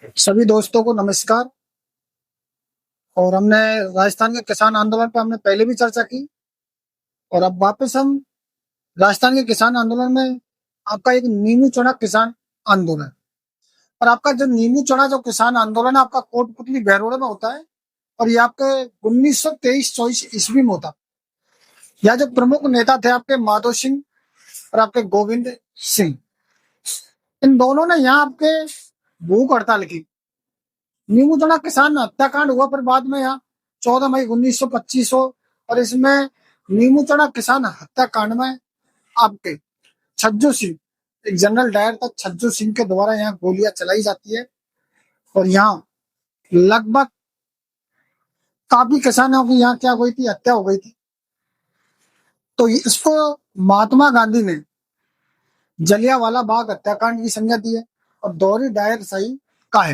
सभी दोस्तों को नमस्कार। और हमने राजस्थान के किसान आंदोलन पर हमने पहले भी चर्चा की और अब वापस हम राजस्थान के किसान आंदोलन में आपका एक नीमू चढ़ा किसान आंदोलन। और आपका जो नीमू चढ़ा जो किसान आंदोलन है आपका कोटपुतली बहरोड़े में होता है और ये आपके 1923-24 ईस्वी में होता। यह जो प्रमुख नेता थे आपके माधो सिंह और आपके गोविंद सिंह, इन दोनों ने यहाँ आपके भूख हड़ताल की। नीमू चढ़ा किसान हत्याकांड हुआ, पर बाद में यहाँ 14 मई 1925 हो और इसमें नीमू चढ़ा किसान हत्याकांड में आपके छज्जू सिंह, एक जनरल डायर था छज्जू सिंह के द्वारा यहाँ गोलियां चलाई जाती है और यहाँ लगभग काफी किसानों की यहाँ क्या हुई थी, हत्या हो गई थी। तो इसको महात्मा गांधी ने जलियांवाला बाग हत्याकांड की संज्ञा दी है और दोहरी डायर सही का है।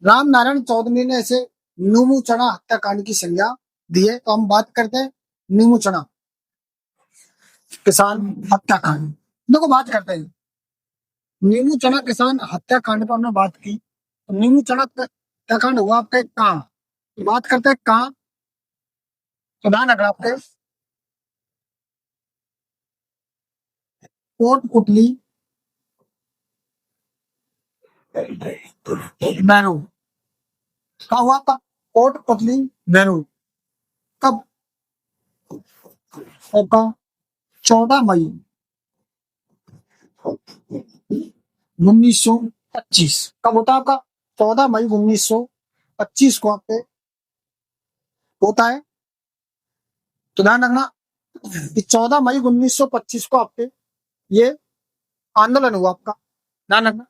राम नारायण चौधरी ने इसे नीमू चढ़ा हत्याकांड की संज्ञा दी है। तो हम बात करते हैं नीमू चढ़ा किसान हत्याकांड। देखो बात करते हैं नीमू चढ़ा किसान हत्याकांड पर हमने बात की। तो नीमू चढ़ा हत्याकांड हुआ आपके कहाँ, बात करते हैं कहाँ। तो ध्यान रखना आपके कोटपुतली बहरोड। कहाँ हुआ आपका कोटपुतली बहरोड। कब होगा? 14 मई 1925। कब होता है आपका? 14 मई 1925 को आपके होता है। तो ध्यान रखना कि 14 मई 1925 को आपके ये आंदोलन हुआ आपका। ध्यान रखना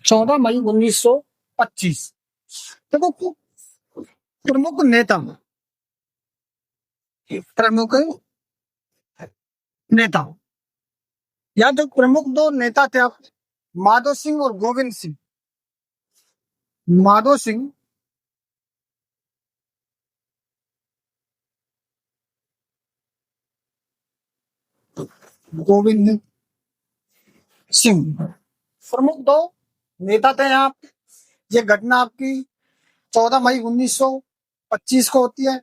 14 मई 1925। देखो प्रमुख नेता प्रमुख नेता या जो प्रमुख दो नेता थे आप, माधो सिंह और गोविंद सिंह। माधो सिंह गोविंद सिंह प्रमुख दो नेता थे यहाँ। ये घटना आपकी 14 मई 1925 को होती है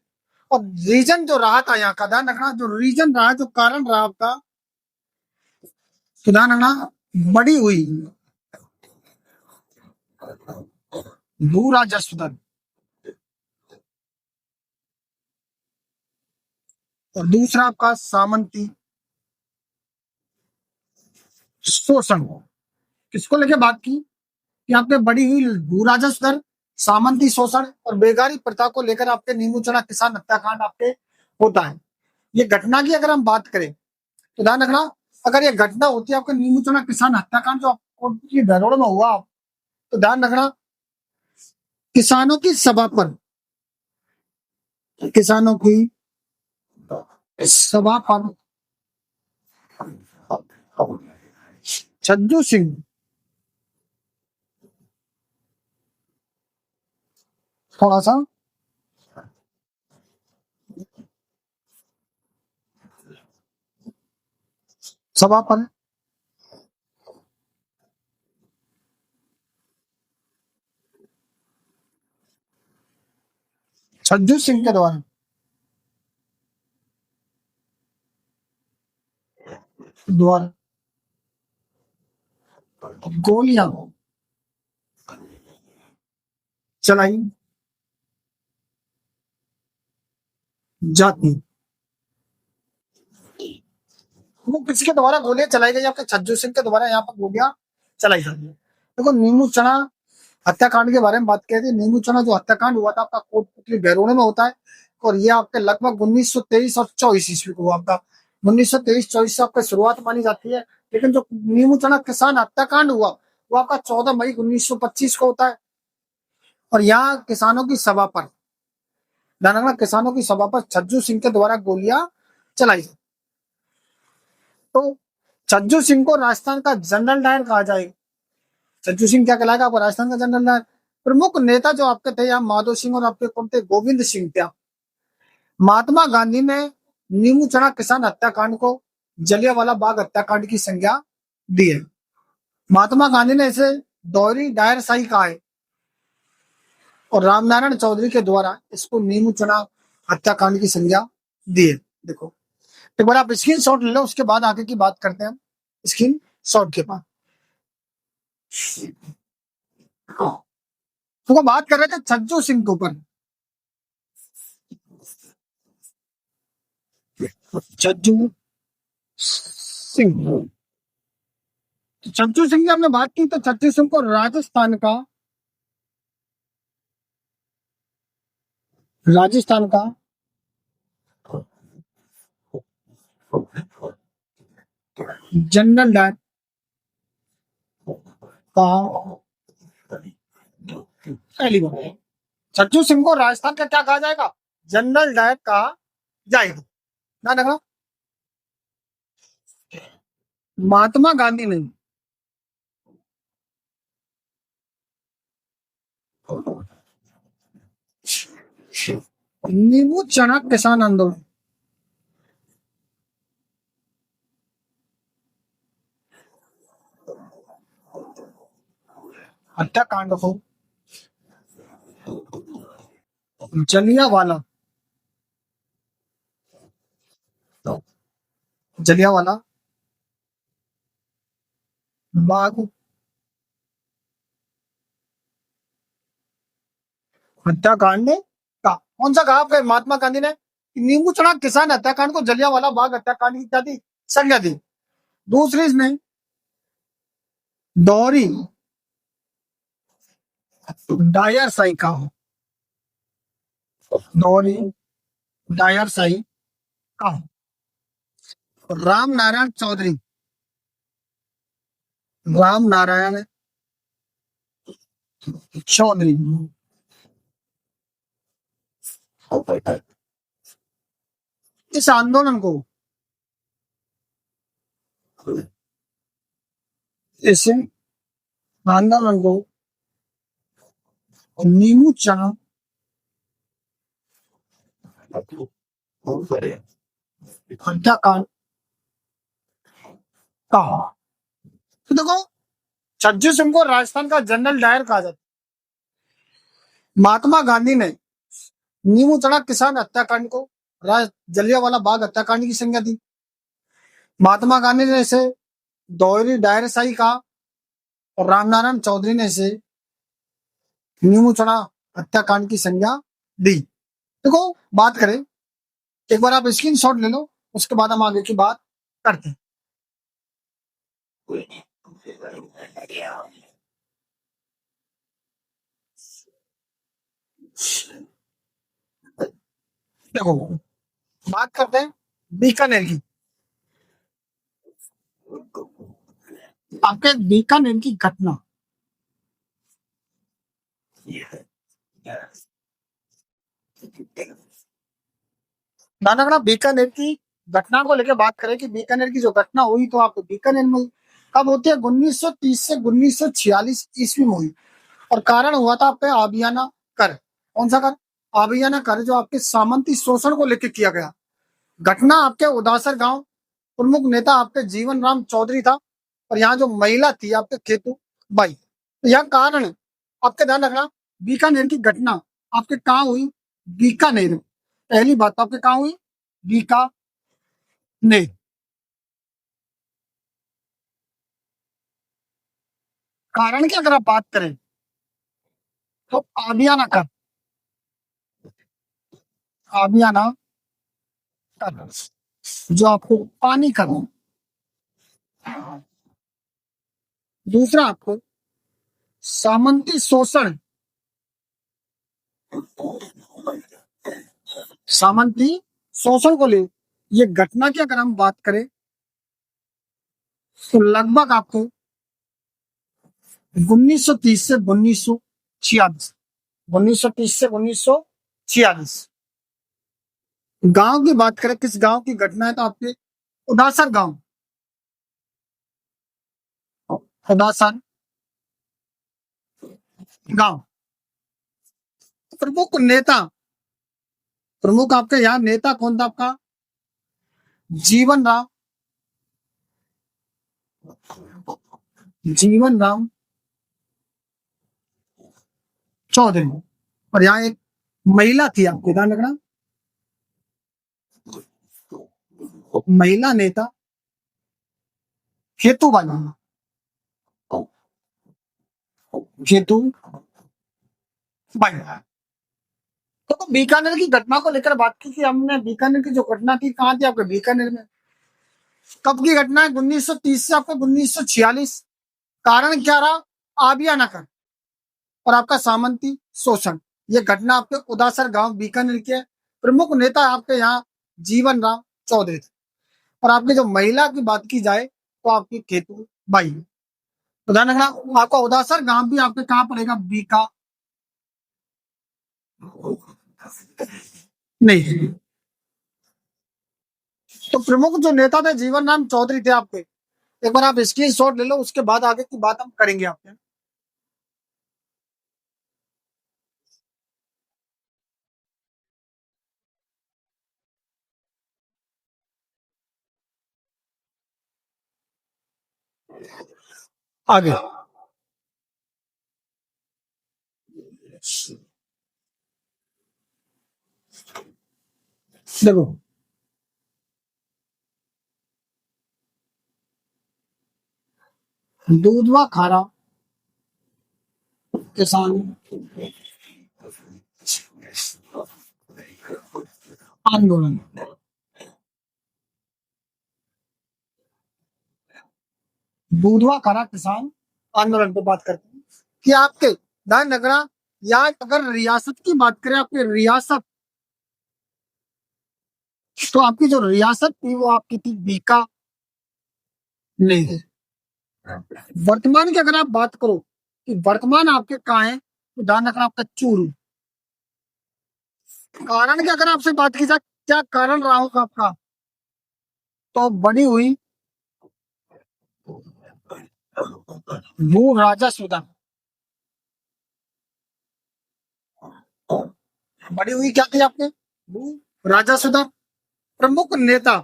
और रीजन जो रहा था यहाँ का, ध्यान रखना जो रीजन रहा, जो कारण रहा आपका, तो ध्यान रखना बड़ी हुई भू राजस्व दर और दूसरा आपका सामंती शोषण। किसको लेके बात की कि आपने बड़ी हुई भू राजस्व दर, सामंती शोषण और बेगारी प्रथा को लेकर आपके नीमू चढ़ा किसान हत्याकांड आपके होता है। ये घटना की अगर हम बात करें तो ध्यान रखना, अगर ये घटना होती है आपके नीमू चढ़ा किसान हत्याकांड जो आपको धरोहर में हुआ, तो ध्यान रखना किसानों की सभा पर, किसानों की सभा पर छज्जू सिंह थोड़ा सा सभा पर छज्जू सिंह के द्वारा गोलियां चलाई जाती। वो किसके द्वारा गोलियां चलाई गई? आपके छज्जू सिंह के द्वारा यहाँ पर गोलियां चलाई जाती है। देखो नीमू चढ़ा हत्याकांड के बारे में बात करें, नीमू चढ़ा जो हत्याकांड हुआ था आपका कोटपुतली बहरोड़े में होता है और ये आपके लगभग 1923 और 24 ईस्वी को हुआ आपका। 1923-24 से आपका शुरुआत मानी जाती है, लेकिन जो नीमू चढ़ा किसान हत्याकांड हुआ वो आपका 14 मई 1925 को होता है और यहाँ किसानों की सभा पर, ध्यान रखना किसानों की सभा पर छज्जू सिंह के द्वारा गोलियां चलाई। तो छज्जू सिंह को राजस्थान का जनरल डायर कहा जाएगा। छज्जू सिंह क्या कहलाएगा आपको? राजस्थान का जनरल डायर। प्रमुख नेता जो आपके थे यहाँ माधो सिंह और आपके कौन थे? गोविंद सिंह थे। महात्मा गांधी ने नीमू चढ़ा किसान हत्याकांड को जलियांवाला बाग हत्याकांड की संज्ञा दी है। महात्मा गांधी ने इसे दोहरी डायरशाही कहा है और रामनारायण चौधरी के द्वारा इसको नीमू चढ़ा हत्याकांड की संज्ञा दी है। देखो एक बार आप स्क्रीन शॉट ले लो, उसके बाद आगे की बात करते हैं हम स्क्रीन शॉट के बाद। तो बात कर रहे थे छज्जू सिंह के ऊपर। छज्जू सिंह, छज्जू सिंह की हमने बात की तो छज्जू सिंह को राजस्थान का जनरल डायर का पहली बार छज्जू सिंह को राजस्थान का क्या कहा जाएगा? जनरल डायर कहा जाएगा। ना देखो, महात्मा गांधी ने नींबू चना किसान आंदोलन हत्याकांड को जलियांवाला जलियांवाला बाग हत्याकांड ने कहा। कौन सा कहा आपके महात्मा गांधी ने? नींबू चढ़ा किसान हत्याकांड को जलियांवाला बाग हत्याकांड की क्या दी? संज्ञा दी। दूसरी इसने दोहरी डायरशाही कहा। दोहरी डायरशाही कहा। राम नारायण चौधरी इस आंदोलन को इस आंदोलन को नींबू चना हत्याकांड कहा। तो देखो छज्जू सिंह को राजस्थान का जनरल डायर कहा जाता है। महात्मा गांधी ने नींबू चढ़ा किसान हत्याकांड को जलियांवाला बाग हत्याकांड की संज्ञा दी। महात्मा गांधी ने इसे दोहरी डायरशाही कहा और रामनारायण चौधरी ने इसे नींबू चढ़ा हत्याकांड की संज्ञा दी। देखो बात करें, एक बार आप स्क्रीन शॉट ले लो, उसके बाद हम आगे की बात करते हैं। देखो बात करते हैं बीकानेर की। आपके बीकानेर की घटना नानकड़ा बीकानेर की घटना को लेकर बात करें कि बीकानेर की जो घटना हुई तो आपको बीकानेर में कब होती है? 1930 से 1946 ईस्वी में हुई और कारण हुआ था आपके आबियाना कर। कौन सा कर? आबियाना कर, जो आपके सामंती शोषण को लेकर किया गया। घटना आपके उदासर गांव, प्रमुख नेता आपके जीवन राम चौधरी था और यहाँ जो महिला थी आपके खेतू बाई। तो यह कारण आपके ध्यान रखना, बीकानेर की घटना आपके कहाँ हुई? बीकानेर। पहली बात आपके कहाँ हुई? बीकानेर। कारण की अगर आप बात करें तो आबियाना कर जो आपको पानी कर। दूसरा आपको सामंती शोषण, सामंती शोषण को ले ये घटना की अगर हम बात करें तो लगभग आपको 1930 से 1946, 1930 से 1946। गांव की बात करें, किस गांव की घटना है? तो आपके उदासर गांव, उदासर गांव। प्रमुख नेता, प्रमुख आपके यहाँ नेता कौन था? आपका जीवन राम, जीवन राम चौधरी। और यहाँ एक महिला थी, आपको ध्यान रखना, महिला नेता हेतुबाई, हेतुबाई। तो बीकानेर की घटना को लेकर बात की कि हमने बीकानेर की जो घटना थी कहाँ थी आपके बीकानेर में। कब की घटना है? 1930 से आपको 1946। कारण क्या रहा? आबिया नकर और आपका सामंती शोषण। ये घटना आपके उदासर गांव बीकानेर के प्रमुख नेता आपके यहाँ जीवन राम चौधरी थे। और आपकी जो महिला की बात की जाए तो आपकी केतु बाई। तो ध्यान रखना, आपका उदासर गांव भी आपके कहाँ पड़ेगा? बीका नहीं। तो प्रमुख जो नेता थे जीवन राम चौधरी थे आपके। एक बार आप स्क्रीन शॉट ले लो, उसके बाद आगे की बात हम करेंगे आपके। आगे देखो, दूधवा खारा किसान आंदोलन। दूधवा खारा किसान आंदोलन पे बात करते हैं कि आपके ध्यान रखना, या अगर रियासत की बात करें, आपकी रियासत, तो आपकी जो रियासत थी वो आपकी थी बीका नहीं। वर्तमान की अगर आप बात करो कि वर्तमान आपके कहाँ है, तो ध्यान रखना आपका चूरू। कारण की अगर आपसे बात की जाए, क्या कारण रहा होगा आपका, तो बनी हुई भू राजस्व दर। बड़ी हुई क्या थी आपके? भू राजस्व दर। प्रमुख नेता,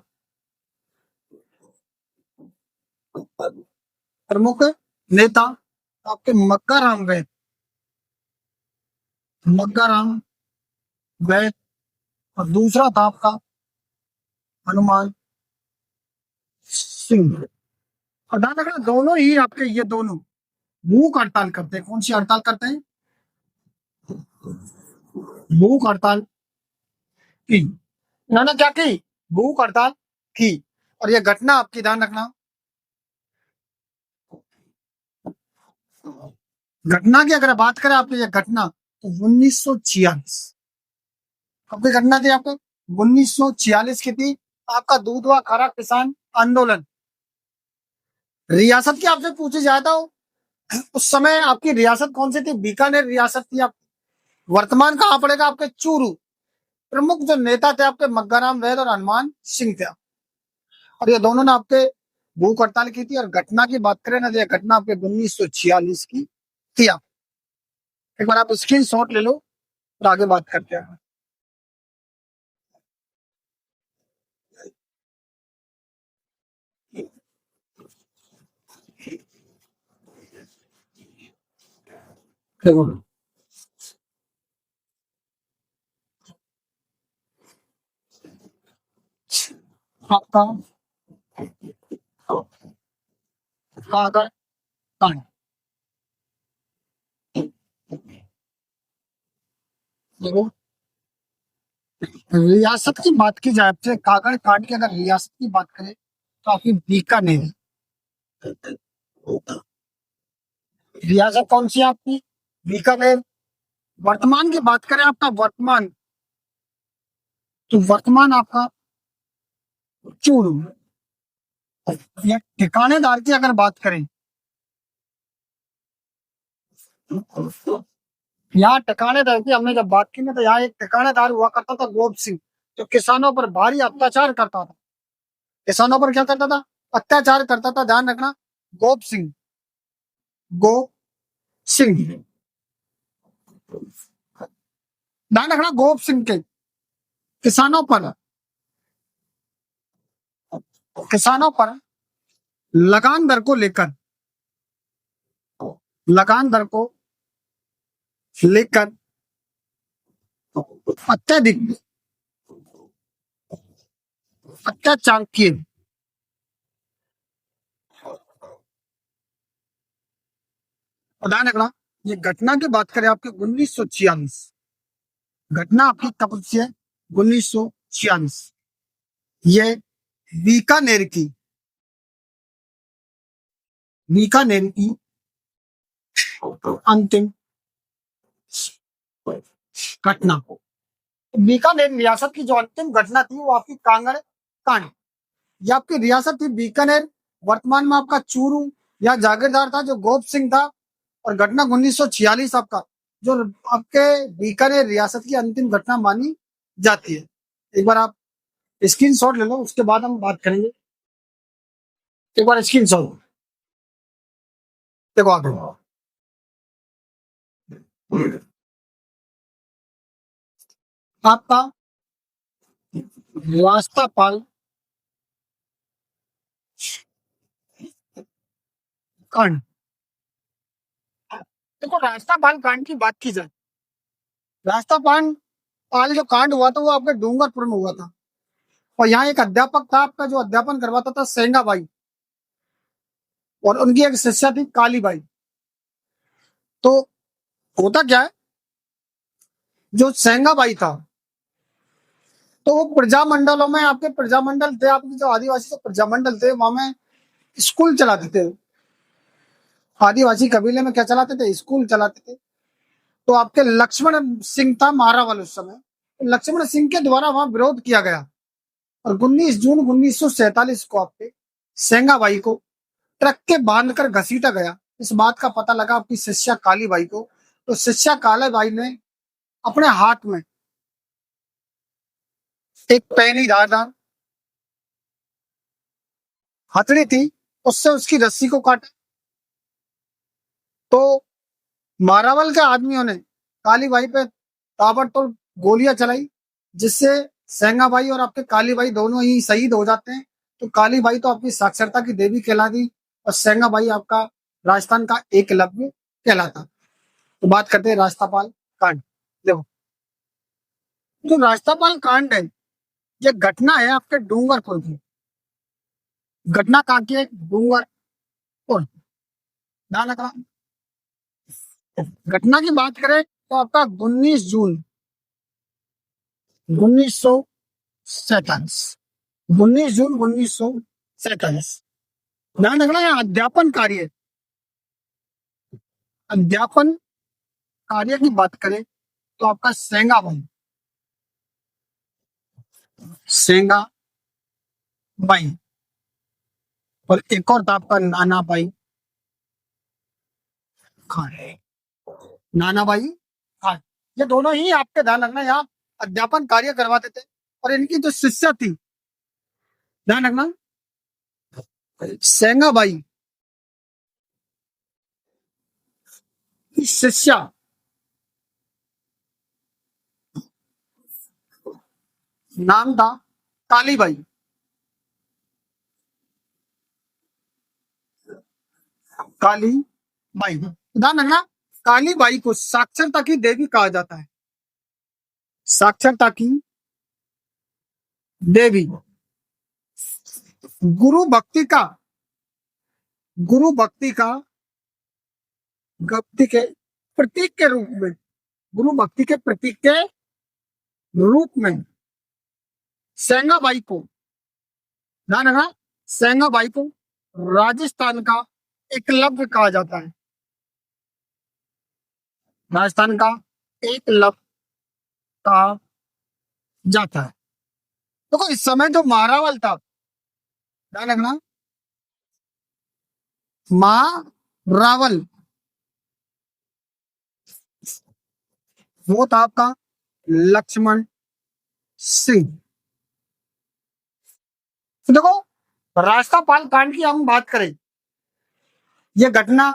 प्रमुख नेता आपके मक्का राम वैद, मक्का राम वैद। और दूसरा था आपका हनुमान सिंह। और ध्यान रखना, दोनों ही आपके, ये दोनों भूख हड़ताल करते हैं। कौन सी हड़ताल करते हैं? भूख हड़ताल की। इन्होंने क्या की? भूख हड़ताल की। और ये घटना आपकी, ध्यान रखना, घटना की अगर बात करें आपकी, ये घटना तो 1946 कब की घटना थी आपको? 1946 की थी। आपका दूधवा खारा किसान आंदोलन। रियासत की आपसे पूछी जाए तो उस समय आपकी रियासत कौन सी थी? बीकानेर रियासत थी आप। वर्तमान कहाँ पड़ेगा? आपके चूरू। प्रमुख जो नेता थे आपके मक्काराम वैद और हनुमान सिंह थे। और ये दोनों ने आपके भूख हड़ताल की थी। और घटना की बात करें ना, तो यह घटना आपके 1946 की थी। आप एक बार आप स्क्रीन शॉट ले लो और आगे बात करते हैं। देखो, आपका कागज कांड। देखो, रियासत की बात की जाए, आपसे कागज कांड की अगर रियासत की बात करें तो आपकी बीकानेर रियासत कौन सी है आपकी? बीकानेर। वर्तमान की बात करें आपका वर्तमान, तो वर्तमान आपका चूरू। या ठिकानेदार की अगर बात करें, यहाँ ठिकानेदार की हमने जब बात की ना, तो यहाँ एक ठिकानेदार हुआ करता था गोप सिंह, जो किसानों पर भारी अत्याचार करता था। किसानों पर क्या करता था? अत्याचार करता था। ध्यान रखना, गोप सिंह, गोप सिंह। ध्यान रखना, गोप सिंह के किसानों पर किसानों पर लगान दर को लेकर लगान दर को लेकर अत्यधिक अत्याचार किए। ध्यान रखना, ये घटना की बात करें आपके 1946, घटना आपकी कब से है? 1946। ये बीकानेर की बीकानेर की अंतिम घटना। बीकानेर रियासत की जो अंतिम घटना थी वो आपकी कांगड़ कांड। ये आपकी रियासत थी बीकानेर, वर्तमान में आपका चूरू या जागीरदार था जो गोप सिंह था। और घटना 1946 आपका जो आपके बीकानेर रियासत की अंतिम घटना मानी जाती है। एक बार आप स्क्रीनशॉट ले लो, उसके बाद हम बात करेंगे। एक बार स्क्रीनशॉट देखो आगे। आपका रास्तापाल कांड। देखो, रास्तापाल कांड की बात की जाए, रास्तापाल पाल जो कांड हुआ था वो आपके डूंगरपुर में हुआ था। और यहाँ एक अध्यापक था आपका जो अध्यापन करवाता था, सेंगाबाई, और उनकी एक शिष्या थी कालीबाई। तो होता क्या है, जो सेंगाबाई था तो वो प्रजामंडलों में, आपके प्रजामंडल थे, आपके जो आदिवासी जो प्रजामंडल थे वहां में स्कूल चलाते थे। आदिवासी कबीले में क्या चलाते थे? स्कूल चलाते थे। तो आपके लक्ष्मण सिंह था महारावल उस समय, तो लक्ष्मण सिंह के द्वारा वहां विरोध किया गया। और 19 जून 1947 को आपके सेंगाबाई को ट्रक के बांधकर घसीटा गया। इस बात का पता लगा आपकी शिष्या कालीबाई को। तो शिष्या कालीबाई ने अपने हाथ में एक पैनी धारदार हथौड़ी थी, उससे उसकी रस्सी को काटा। तो मारावल के आदमियों ने कालीबाई पे ताबड़तोड़ गोलियां चलाई, जिससे सेंगाबाई और आपके कालीबाई दोनों ही शहीद हो जाते हैं। तो कालीबाई तो आपकी साक्षरता की देवी कहलाती और सेंगाबाई आपका राजस्थान का एकलव्य कहलाता। तो बात करते हैं रास्तापाल कांड। देखो, जो रास्तापाल कांड है ये घटना है आपके डूंगरपुर की। घटना कहाँ की है? डूंगरपुर। ध्यान रखना, घटना की बात करें तो आपका 19 जून 1947, 19 जून 1947। ध्यान रखना, है अध्यापन कार्य, अध्यापन कार्य की बात करें तो आपका सेंगाबाई, सेंगाबाई, और एक और था आपका नानाबाई खान, नानाबाई खान। ये दोनों ही आपके ध्यान रखना यहाँ अध्यापन कार्य करवाते थे। और इनकी जो शिष्या थी, ध्यान रखना, सेंगाबाई की शिष्या नाम था कालीबाई। कालीबाई, ध्यान रखना, कालीबाई को साक्षरता की देवी कहा जाता है। साक्षरता की देवी, गुरु भक्ति का, गुरु भक्ति का भक्ति के प्रतीक के रूप में, गुरु भक्ति के प्रतीक के रूप में सेंगाबाई को, ध्यान रखना, सेंगाबाई को राजस्थान का एकलव्य कहा जाता है। राजस्थान का एकलव्य कहा जाता है। देखो, इस समय जो महारावल था, ध्यान रखना, महारावल वो था आपका लक्ष्मण सिंह। तो देखो, रास्तापाल कांड की हम बात करें, यह घटना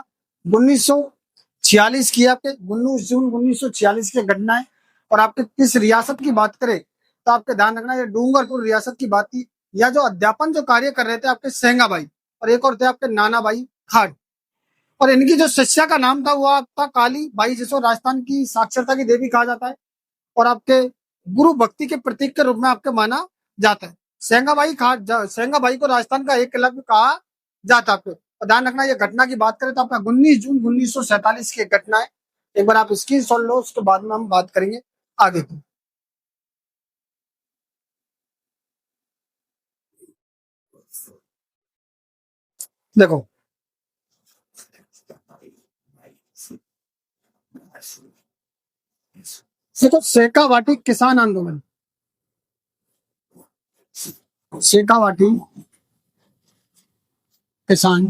1946 की, आपके 19 जून 1946 की घटना है। और आपके किस रियासत की बात करें तो आपके ध्यान रखना, ये डूंगरपुर रियासत की बात थी। या जो अध्यापन जो कार्य कर रहे थे आपके सेंगा भाई, और एक और थे आपके नाना भाई खाट। और इनकी जो शिष्या का नाम था वो आपका काली बाई, जिसको राजस्थान की साक्षरता की देवी कहा जाता है, और आपके गुरु भक्ति के प्रतीक के रूप में आपके माना जाता है। सेंगा भाई को राजस्थान का एकलव्य कहा जाता है। आपको और ध्यान रखना, ये घटना की बात करें तो आपका 19 जून 1947 की एक घटना है। एक बार आप स्क्रीन शॉट लो, उसके बाद में हम बात करेंगे आगे की। देखो, देखो शेखावाटी किसान आंदोलन, शेखावाटी किसान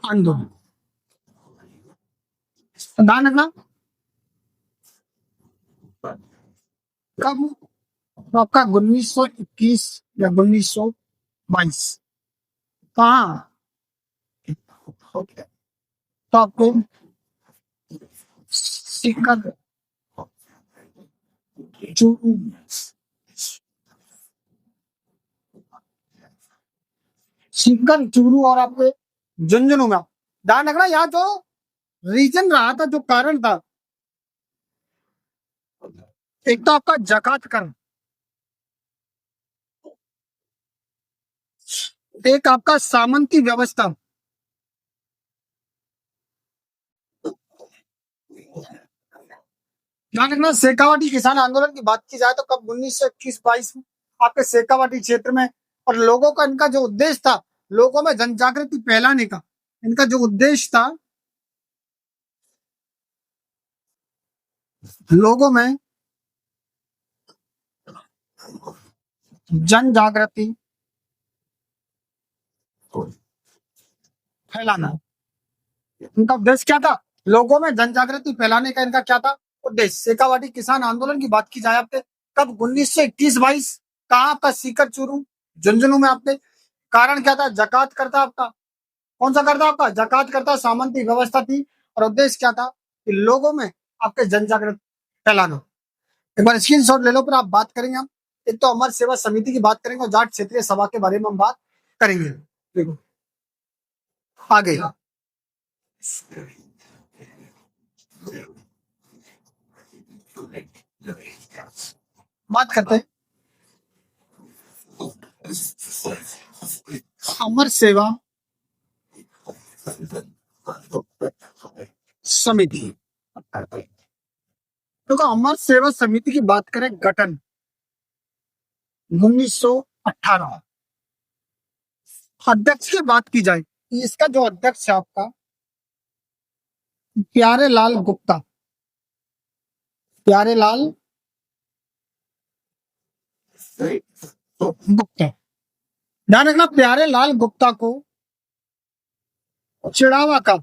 आंदोलन, ध्यान रखना कब, तो आपका 1921 या 1922, कहाँ, तो आपको सिक्कर चूरू, सिक्कर चूरू और आपके झुंझुनू में। ध्यान रखना, यहाँ जो रीजन रहा था, जो कारण था, एक तो आपका जकात कर, एक आपका सामंती व्यवस्था, ध्यान रखना शेखावाटी किसान आंदोलन की बात की जाए तो कब 1921-22 में आपके शेखावाटी क्षेत्र में। और लोगों का, इनका जो उद्देश्य था, लोगों में जन जागृति फैलाने का, इनका जो उद्देश्य था, लोगों में जन जागृति फैलाना, इनका उद्देश्य क्या था, लोगों में जन जागृति फैलाने का इनका क्या था उद्देश्य। शेखावाटी किसान आंदोलन की बात की जाए आपके कब 1921-22, कहा आपका सीकर चूरू झुंझुनू में आपके। कारण क्या था, जकात करता आपका, कौन सा करता आपका, जकात करता, सामंती व्यवस्था थी। और उद्देश्य क्या था कि लोगों में आपके जन जागृति फैलाना। एक बार स्क्रीन शॉट ले लो, फिर आप बात करेंगे हम। एक तो अमर सेवा समिति की बात करेंगे और जाट क्षेत्रीय सभा के बारे में हम बात करेंगे। देखो आगे बात करते हैं अमर सेवा समिति। तो अमर सेवा समिति की बात करें, गठन 1918। अध्यक्ष की बात की जाए, इसका जो अध्यक्ष है आपका प्यारे लाल गुप्ता, प्यारे लाल गुप्ता। ध्यान रखना, प्यारे लाल गुप्ता को चिड़ावा का,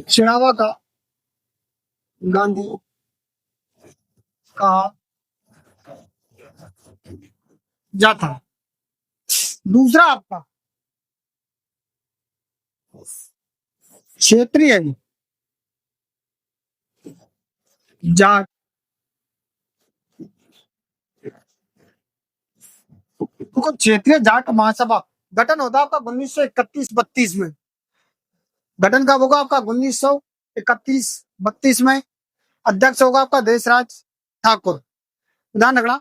चिड़ावा का गांधी कहा जाता। दूसरा आपका क्षेत्रीय जाट, तो क्षेत्रीय जाट महासभा गठन होता आपका 1931-32 में। गठन कब होगा आपका 1931-32 में। अध्यक्ष होगा आपका देशराज ठाकुर। ध्यान रखना,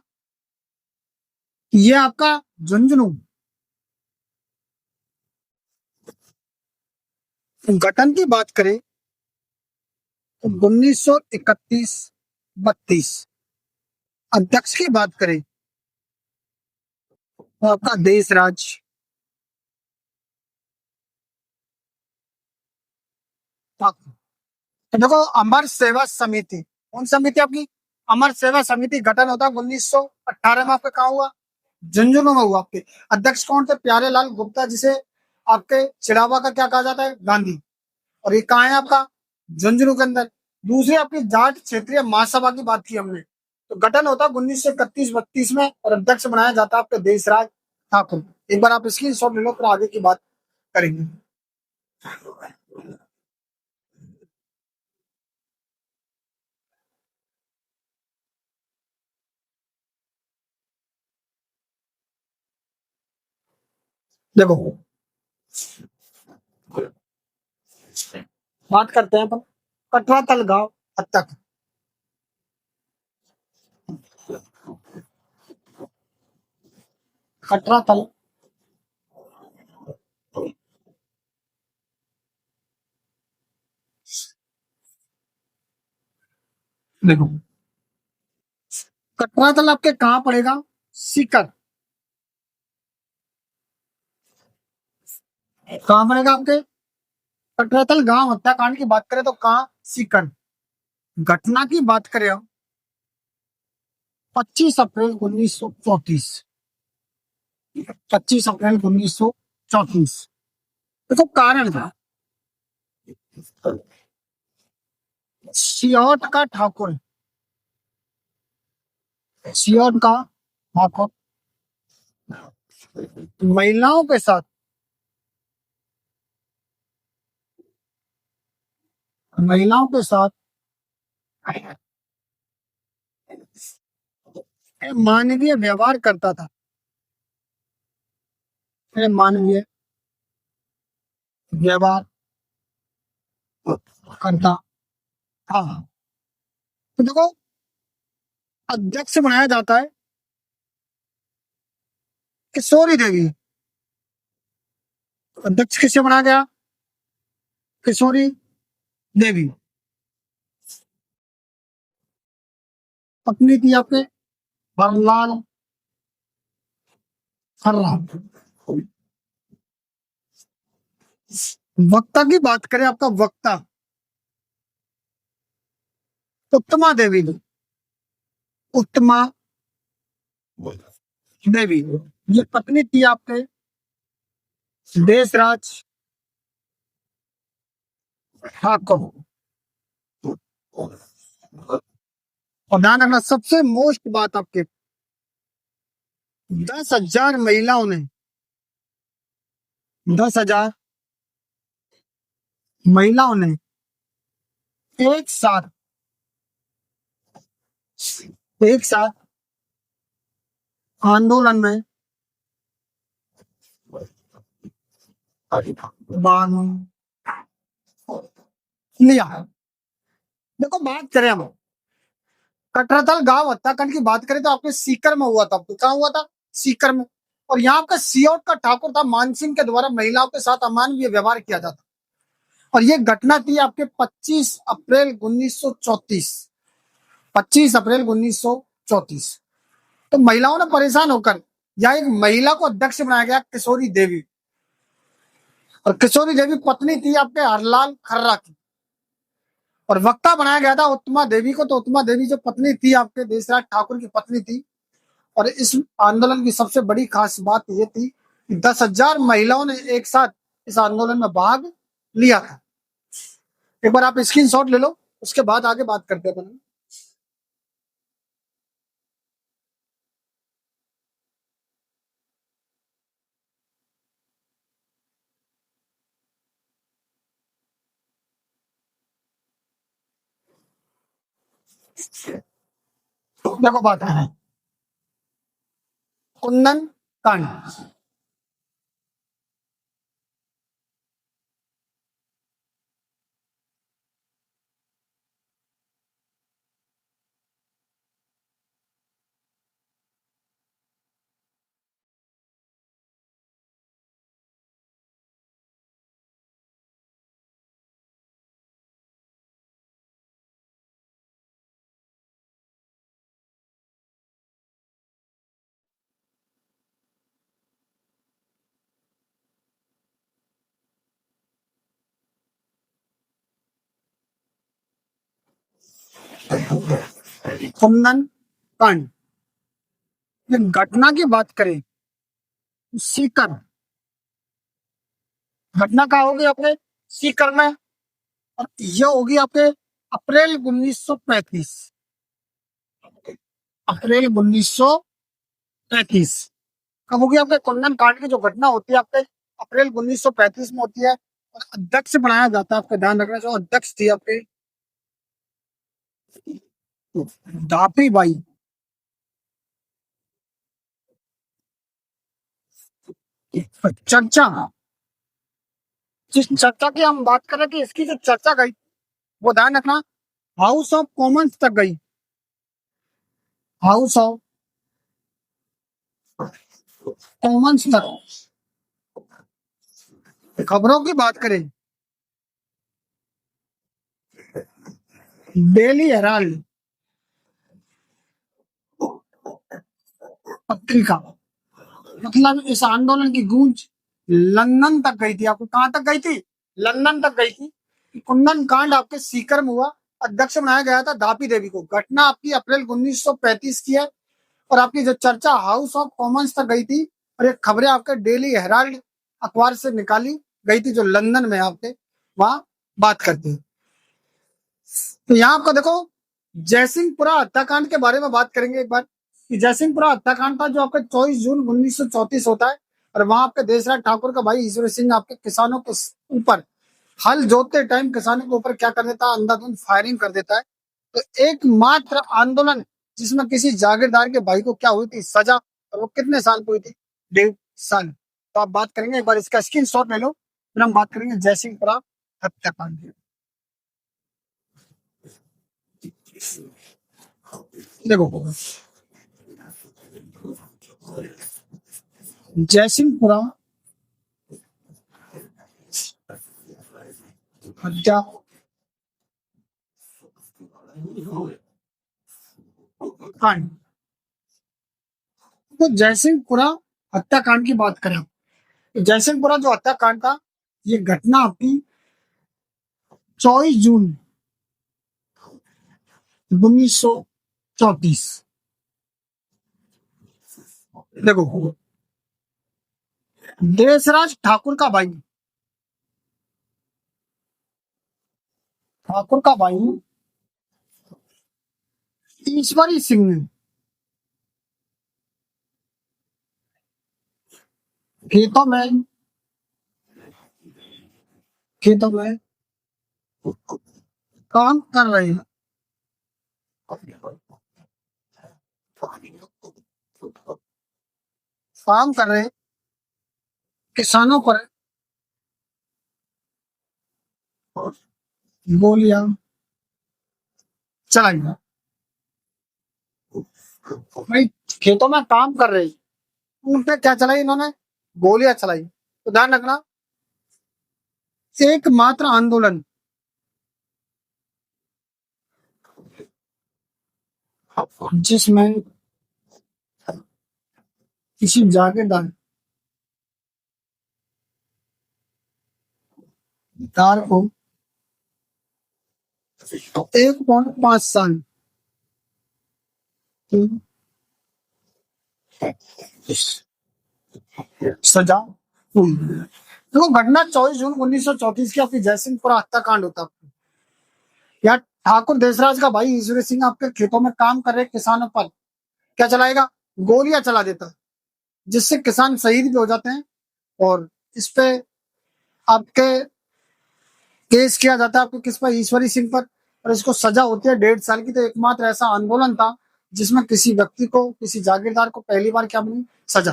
ये आपका झुंझुनू। गठन की बात करें तो 1931-32। अध्यक्ष की बात करें तो आपका देशराज ठाकुर। तो देखो, अमर सेवा समिति, कौन समिति आपकी, अमर सेवा समिति गठन होता है 1918 में। आपका कहा हुआ, झुंझुनू में हुआ। आपके अध्यक्ष कौन थे, प्यारे लाल गुप्ता, जिसे आपके चिड़ावा का क्या कहा जाता है, गांधी। और ये कहाँ है आपका, झुंझुनू के अंदर। दूसरी आपकी जाट क्षेत्रीय महासभा की बात की हमने, तो गठन होता है 1931-32 में, और अध्यक्ष बनाया जाता है आपके देशराज ठाकुर। एक बार आप इसकी शॉट ले लो, फिर आगे की बात करेंगे। देखो, बात करते हैं अपन कटरा तल गांव हद तक। कटरा तल, देखो, कटरा तल आपके कहाँ पड़ेगा? सीकर। कहाँ पड़ेगा आपके? कटरा तल गांव हत्याकांड की बात करें तो कहाँ? सीकर। घटना की बात करें 25 अप्रैल 1934। 25 अप्रैल 1934। देखो कारण था, सियोट का ठाकुर, सियोट का ठाकुर महिलाओं के साथ, महिलाओं के साथ मानवीय व्यवहार करता था। मानवीय व्यवहार करता था। तो देखो, अध्यक्ष बनाया जाता है किशोरी देवी। अध्यक्ष किससे बनाया गया? किशोरी देवी। पत्नी थी आपके बरलाल खर्रा। वक्ता की बात करें, आपका वक्ता उत्तमा देवी। उत्तमा देवी, ये पत्नी थी आपके देशराज ठाकुर। और ध्यान रखना, सबसे मोस्ट बात आपके 10,000 महिलाओं ने, 10,000 महिलाओं ने एक साथ, एक साथ आंदोलन में भाग लिया। देखो, बात करें हम कटरातल गांव हत्याकांड की बात करें तो आपके सीकर में हुआ था। तो कहाँ हुआ था? सीकर में। और यहाँ का सियोट का ठाकुर था, मानसिंह के द्वारा महिलाओं के साथ अमानवीय व्यवहार किया जाता। और ये घटना थी आपके 25 अप्रैल 1934। 25 अप्रैल 1934। तो महिलाओं ने परेशान होकर या एक महिला को अध्यक्ष बनाया गया, किशोरी देवी। और किशोरी देवी पत्नी थी आपके हरलाल खर्रा की। और वक्ता बनाया गया था उत्तमा देवी को। तो उत्तमा देवी जो पत्नी थी आपके देशराज ठाकुर की पत्नी थी। और इस आंदोलन की सबसे बड़ी खास बात यह थी कि 10,000 महिलाओं ने एक साथ इस आंदोलन में भाग लिया था। एक बार आप स्क्रीनशॉट ले लो, उसके बाद आगे बात करते हैं। देखो, बात है कुंदन कांड। कुंदन कांड, ये घटना की बात करें, सीकर। घटना कहाँ होगी आपने? सीकर में। और यह होगी आपके अप्रैल 1935। अप्रैल 1935 कब होगी आपके? कुंदन कांड की जो घटना होती है आपके अप्रैल 1935 में होती है। और अध्यक्ष बनाया जाता है, आपका ध्यान रखना, जो अध्यक्ष थी आपके दापी बाई। चर्चा, जिस चर्चा की हम बात कर रहे थे, इसकी जो चर्चा गई वो ध्यान रखना हाउस ऑफ कॉमन्स तक गई। हाउस ऑफ कॉमन्स तक खबरों की बात करें, डेली हेराल्ड पत्रिका, मतलब इस आंदोलन की गूंज लंदन तक गई थी। आपको कहां तक गई थी? लंदन तक गई थी। कुंदन कांड आपके सीकर में हुआ। अध्यक्ष बनाया गया था दापी देवी को। घटना आपकी अप्रैल 1935 की है। और आपकी जो चर्चा हाउस ऑफ कॉमन्स तक गई थी, और ये खबरें आपके डेली हेराल्ड अखबार से निकाली गई थी, जो लंदन में आपके वहां बात करते हैं। तो यहाँ आपको देखो, जयसिंहपुरा हत्याकांड के बारे में बात करेंगे एक बार। कि जयसिंहपुरा हत्याकांड था जो आपका 24 जून 1934 होता है। और वहां आपके देशराज ठाकुर का भाई ईश्वर सिंह आपके किसानों के ऊपर हल जोतते टाइम किसानों के ऊपर क्या कर देता है? अंधाधुंध फायरिंग कर देता है। तो एकमात्र आंदोलन जिसमें किसी जागीरदार के भाई को क्या हुई थी? सजा। और वो कितने साल को हुई थी? 1.5 साल। तो आप बात करेंगे, एक बार इसका स्क्रीन शॉट ले लो, फिर हम बात करेंगे जयसिंहपुरा हत्याकांड की। देखो, जयसिंहपुरा हत्या कांड, तो जयसिंहपुरा हत्याकांड की बात करें, तो जयसिंहपुरा जो हत्याकांड था, ये घटना आपकी 24 जून 1934। देखो, देशराज ठाकुर का भाई, ठाकुर का भाई ईश्वरी सिंह ने खेतों में खेतों में काम कर रहे हैं, काम कर रहे किसानों पर गोलियां चलाई। भाई खेतों में काम कर रहे, उन पे क्या चलाई इन्होंने? गोलियां चलाई। तो ध्यान रखना, एकमात्र आंदोलन जिसमें किसी जागीरदार दार को 1.5 साल की सजा हुई। देखो, घटना 24 जून 1934 की आपकी जयसिंहपुरा हत्याकांड होता है। यहाँ ठाकुर देशराज का भाई ईश्वरी सिंह आपके खेतों में काम कर रहे किसानों पर क्या चलाएगा? गोलियां चला देता, जिससे किसान शहीद भी हो जाते हैं। और इस पे आपके केस किया जाता है, आपको किस पर? ईश्वरी सिंह पर। और इसको सजा होती है 1.5 साल की। तो एकमात्र ऐसा आंदोलन था जिसमें किसी व्यक्ति को, किसी जागीरदार को पहली बार क्या मिली? सजा।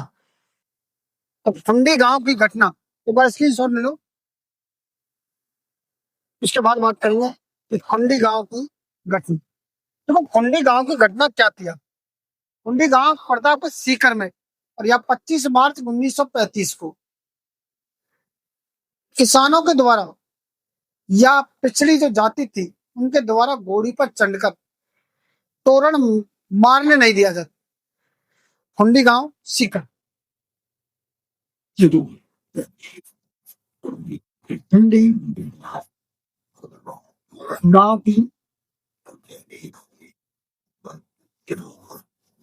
तो फंडी गांव की घटना, एक बार स्क्रीन शॉट ले लो, उसके बाद बात करेंगे कि फंडी गांव की घटना। देखो, फंडी गांव की घटना क्या थी? फंडी गांव पड़ता है सीकर में। और यह 25 मार्च 1935 को किसानों के द्वारा, या पिछड़ी जो जाति थी उनके द्वारा घोड़ी पर चढ़कर तोरण मारने नहीं दिया जाता। हुंडी गांव सीकर, हुंडी गांव की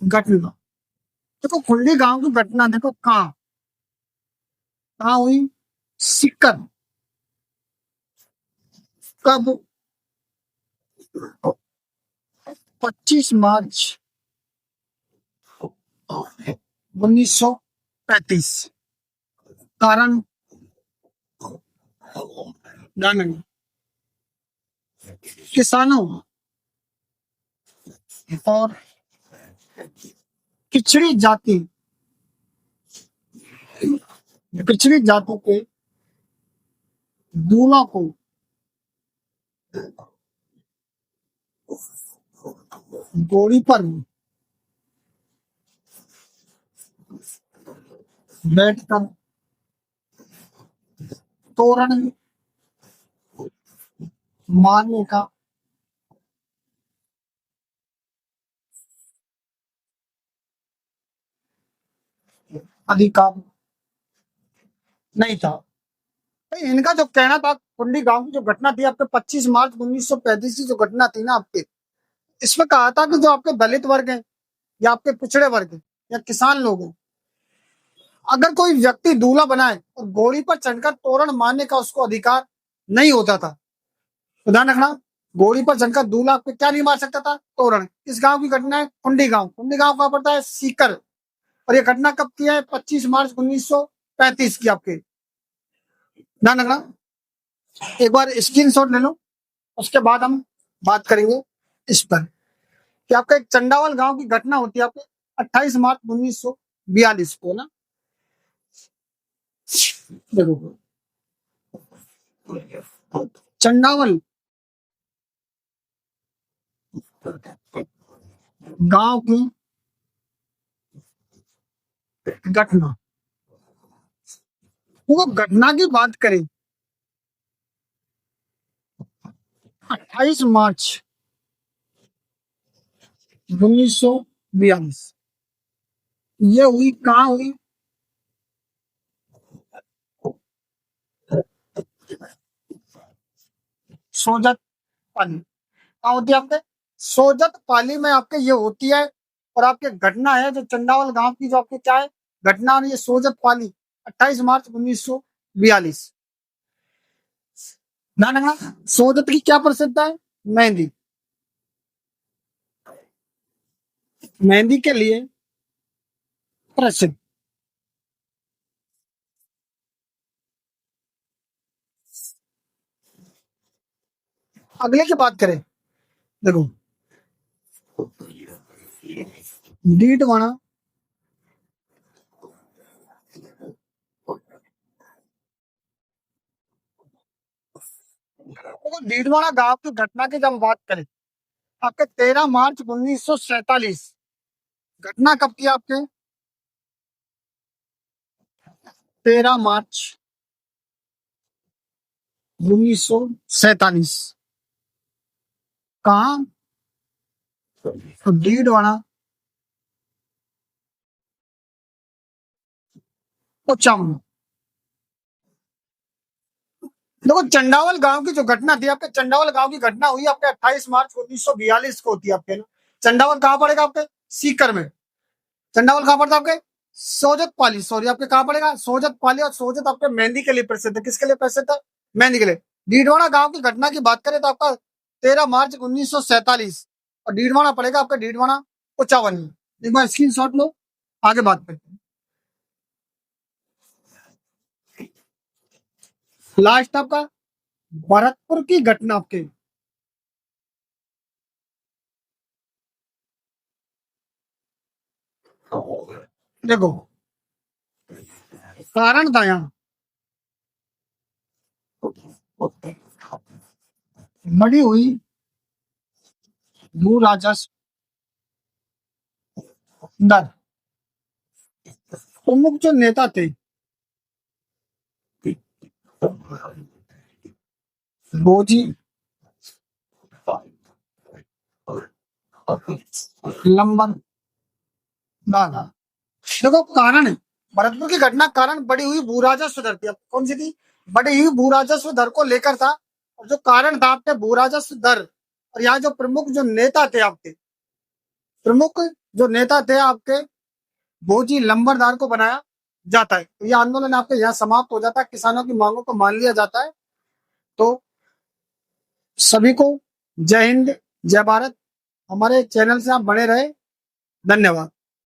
घटना। देखो, हुंडी गांव की घटना देखो कहाँ कहाँ हुई? सीकर। कब? 25 मार्च 1935। कारण जानना, किसानों और पिछड़ी जाति पिछड़ी जातों के दूल्हा को घोड़ी पर बैठकर तोरण मारने का अधिकार नहीं था। तो इनका जो कहना था, कुंडी गांव की जो घटना थी आपके 25 मार्च 1935 की जो घटना थी ना आपके, इसमें कहा था कि जो आपके दलित वर्ग हैं या आपके पिछड़े वर्ग हैं या किसान लोग हैं, अगर कोई व्यक्ति दूल्हा बनाए और घोड़ी पर चढ़कर तोरण मारने का उसको अधिकार नहीं होता था। तो ध्यान रखना, घोड़ी पर चढ़कर दूल्हा पे क्या नहीं मार सकता था? तोरण। इस गांव की घटना है, कुंडी गांव। कुंडी गांव कहाँ पड़ता है? सीकर। और ये घटना कब की है? 25 मार्च 1935 की आपके। ध्यान रखना, एक बार स्क्रीनशॉट ले लो, उसके बाद हम बात करेंगे इस पर कि आपका एक चंडावल गांव की घटना होती है आपके 28 मार्च 1942 को ना। देखो, चंडावल गांव की घटना, वो घटना की बात करें 28 मार्च 1942, ये हुई कहाँ हुई? सोजत पाली। कहाँ होती है आपके? सोजत पाली में आपके ये होती है। और आपके घटना है जो चंडावल गांव की, जो आपके क्या है घटना, और ये सोजत पाली 28 मार्च 1942। ध्यान रखना, सोजत की क्या प्रसिद्धता है? मेहंदी। मेहंदी के लिए प्रसिद्ध। अगले की बात करें, देखो, डीडवाना देखो, डीडवाना गांव की घटना की जब बात करें आपके 13 मार्च 1947, घटना कब की आपके? 13 मार्च 1947। कहा? तो डीडवाना उच्चावण। देखो, चंडावल गांव की जो घटना थी आपके, चंडावल गांव की घटना हुई आपके 28 मार्च 1942 को होती है आपके ना। चंडावल कहाँ पड़ेगा आपके? सीकर में। चंडावल कहाँ पड़ता है आपके? सोजत पाली, सॉरी, आपके कहाँ पड़ेगा? सोजत पाली। और सोजत आपके मेहंदी के लिए प्रसिद्ध है। किसके लिए प्रसिद्ध है? मेहंदी के लिए। डीडवाना गांव की घटना की बात करें तो आपका 13 मार्च 1947, और डीडवाना पड़ेगा आपका डीडवाना उच्चावन में। एक बार स्क्रीन शॉट लो, आगे बात करते हैं। लास्ट आपका भरतपुर की घटना आपके, देखो, कारण था यहाँ बड़ी हुई भू राजस्व दर। प्रमुख जो नेता थे बोजी लंबन दागा। देखो, कारण है भरतपुर की घटना, कारण बढ़ी हुई भू राजस्व दर थी। अब कौन सी थी? बढ़ी हुई भू राजस्व दर को लेकर था। और जो कारण था आपके भू राजस्व दर, और यहाँ जो प्रमुख जो नेता थे आपके, प्रमुख जो नेता थे आपके भोजी लंबरदार को बनाया जाता है। तो यह आंदोलन आपके यहाँ समाप्त हो जाता है, किसानों की मांगों को मान लिया जाता है। तो सभी को जय हिंद, जय भारत। हमारे चैनल से आप बने रहे। धन्यवाद।